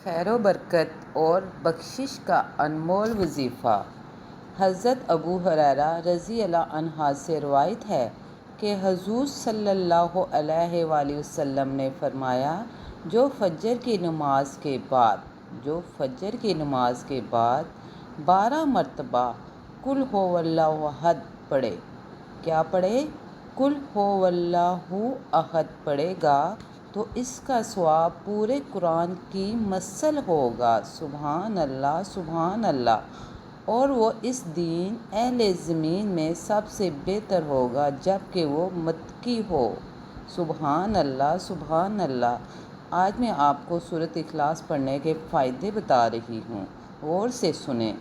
خیر و برکت اور بخشش کا انمول وظیفہ۔ حضرت ابو ہریرہ رضی اللہ عنہ سے روایت ہے کہ حضور صلی اللہ علیہ وآلہ وسلم نے فرمایا، جو فجر کی نماز کے بعد 12 مرتبہ قل ہو اللہ احد پڑھے، کیا پڑھے؟ قل ہو اللہ احد پڑھے گا تو اس کا ثواب پورے قرآن کی مثل ہوگا۔ سبحان اللہ، سبحان اللہ۔ اور وہ اس دن اہل زمین میں سب سے بہتر ہوگا جبکہ وہ متقی ہو۔ سبحان اللہ، سبحان اللہ۔ آج میں آپ کو سورۃ اخلاص پڑھنے کے فائدے بتا رہی ہوں، غور سے سنیں۔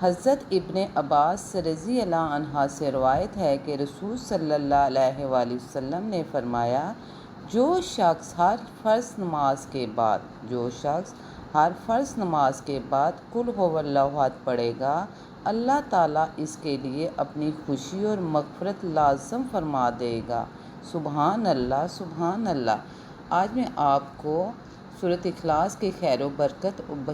حضرت ابن عباس رضی اللہ عنہ سے روایت ہے کہ رسول صلی اللہ علیہ وآلہ وسلم نے فرمایا، جو شخص ہر فرض نماز کے بعد قل ہو اللہ احد پڑھے گا، اللہ تعالیٰ اس کے لیے اپنی خوشی اور مغفرت لازم فرما دے گا۔ سبحان اللہ، سبحان اللہ۔ آج میں آپ کو سورۃ اخلاص کے خیر و برکت اور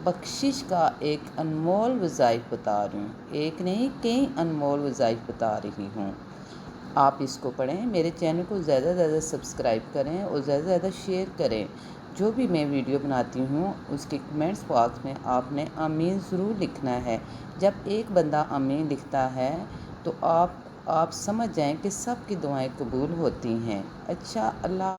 بخشش کا ایک انمول وظائف بتا رہی ہوں، ایک نہیں کئی انمول وظائف بتا رہی ہوں۔ آپ اس کو پڑھیں، میرے چینل کو زیادہ سے زیادہ سبسکرائب کریں اور زیادہ سے زیادہ شیئر کریں۔ جو بھی میں ویڈیو بناتی ہوں اس کے کمنٹس باکس میں آپ نے آمین ضرور لکھنا ہے۔ جب ایک بندہ آمین لکھتا ہے تو آپ سمجھ جائیں کہ سب کی دعائیں قبول ہوتی ہیں۔ اچھا، اللہ